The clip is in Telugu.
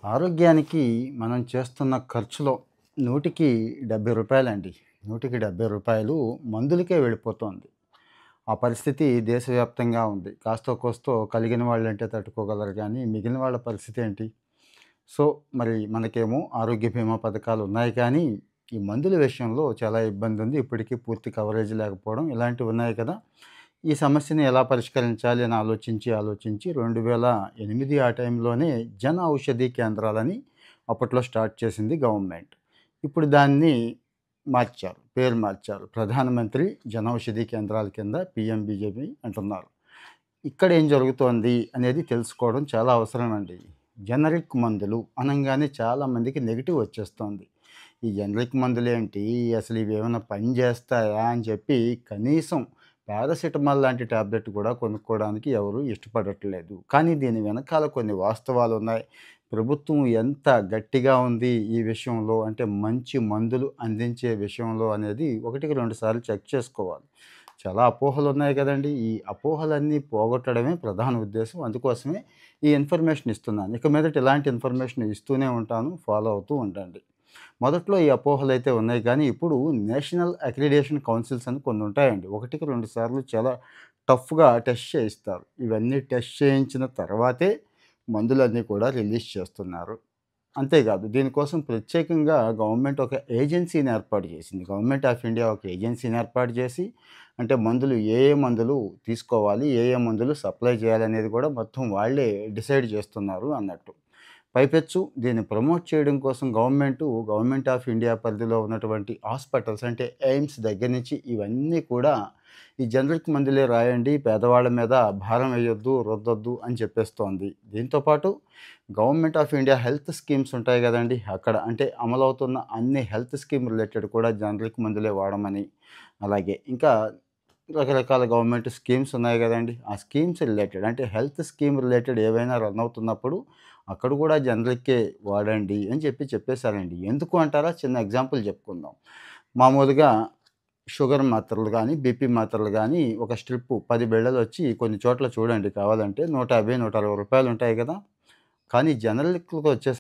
ఆరోగ్యానికి మనం చేస్తున్న ఖర్చులో నూటికి రూ. 70 అండి. నూటికి రూ. 70 మందులకే వెళ్ళిపోతోంది. ఆ పరిస్థితి దేశవ్యాప్తంగా ఉంది. కాస్తో కూస్తో కలిగిన వాళ్ళంటే తట్టుకోగలరు గానీ, మిగిలిన వాళ్ళ పరిస్థితి ఏంటి? సో, మరి మనకేమో ఆరోగ్య బీమా పథకాలు ఉన్నాయి కానీ, ఈ మందుల విషయంలో చాలా ఇబ్బందుంది. ఇప్పటికీ పూర్తి కవరేజ్ లేకపోవడం ఇలాంటివి ఉన్నాయి కదా! ఈ సమస్యని ఎలా పరిష్కరించాలి అని ఆలోచించి 2008 ఆ టైంలోనే జన ఔషధి కేంద్రాలని అప్పట్లో స్టార్ట్ చేసింది గవర్నమెంట్. ఇప్పుడు దాన్ని మార్చారు. పేరు మార్చారు. ప్రధానమంత్రి జనౌషధి కేంద్రాల కింద పీఎంబీజేపీ అంటున్నారు. ఇక్కడ ఏం జరుగుతోంది అనేది తెలుసుకోవడం చాలా అవసరమండి. జనరిక్ మందులు అనంగానే చాలామందికి నెగెటివ్ వచ్చేస్తోంది. ఈ జనరిక్ మందులేంటి? అసలు ఇవేమన్నా పని చేస్తాయా? అని చెప్పి కనీసం పారాసిటమాల్ లాంటి టాబ్లెట్ కూడా కొనుక్కోవడానికి ఎవరు ఇష్టపడట్లేదు. కానీ దీని వెనకాల కొన్ని వాస్తవాలున్నాయి. ప్రభుత్వం ఎంత గట్టిగా ఉంది ఈ విషయంలో అంటే మంచి మందులు అందించే విషయంలో అనేది ఒకటికి రెండు సార్లు చెక్ చేసుకోవాలి. చాలా అపోహలున్నాయి కదండీ! ఈ అపోహలన్నీ పోగొట్టడమే ప్రధాన ఉద్దేశ్యం. అందుకోసమే ఈ ఇన్ఫర్మేషన్ ఇస్తున్నాను. ఇక మీదట ఇలాంటి ఇన్ఫర్మేషన్ ఇస్తూనే ఉంటాను. ఫాలో అవుతూ ఉండండి. మొదట్లో ఈ అపోహలైతే ఉన్నాయి కానీ, ఇప్పుడు నేషనల్ అక్రిడిటేషన్ కౌన్సిల్స్ అని కొన్ని ఉంటాయండి. ఒకటికి రెండు సార్లు చాలా టఫ్‌గా టెస్ట్ చేయిస్తారు. ఇవన్నీ టెస్ట్ చేయించిన తర్వాతే మందులన్నీ కూడా రిలీజ్ చేస్తున్నారు. అంతేకాదు దీనికోసం ప్రత్యేకంగా గవర్నమెంట్ ఒక ఏజెన్సీని ఏర్పాటు చేసింది. గవర్నమెంట్ ఆఫ్ ఇండియా ఒక ఏజెన్సీని ఏర్పాటు చేసి, అంటే మందులు ఏ ఏ మందులు తీసుకోవాలి, ఏ ఏ మందులు సప్లై చేయాలనేది కూడా మొత్తం వాళ్ళే డిసైడ్ చేస్తున్నారు అన్నట్టు. పైపెచ్చు దీన్ని ప్రమోట్ చేయడం కోసం గవర్నమెంట్ ఆఫ్ ఇండియా పరిధిలో ఉన్నటువంటి హాస్పిటల్స్ అంటే ఎయిమ్స్ దగ్గర నుంచి ఇవన్నీ కూడా ఈ జనరిక్ మందులే రాయండి, పేదవాళ్ళ మీద భారం వేయొద్దు, రుద్దొద్దు అని చెప్పేస్తోంది. దీంతో పాటు government of India health schemes ఉంటాయి గదండీ! అక్కడ అంటే అమలవుతున్న అన్ని హెల్త్ స్కీమ్ రిలేటెడ్ కూడా జనరిక్ మందులే వాడమని, అలాగే ఇంకా రకరకాల గవర్నమెంట్ స్కీమ్స్ ఉన్నాయి గదండీ! ఆ స్కీమ్స్ రిలేటెడ్ అంటే హెల్త్ స్కీమ్ రిలేటెడ్ ఏవైనా రన్ అవుతున్నప్పుడు అక్కడ కూడా జనరిక్కే వాడండి అని చెప్పేసారండి. ఎందుకు అంటారా? చిన్న ఎగ్జాంపుల్ చెప్పుకుందాం. మామూలుగా షుగర్ మాత్రలు గానీ, బీపీ మాత్రలు గానీ ఒక స్ట్రిప్పు 10 బిళ్ళలొచ్చి కొన్ని చోట్ల చూడండి కావాలంటే రూ. 150, రూ. 160 ఉంటాయి గదా! కానీ జనరిక్‌కొచ్చేసరికి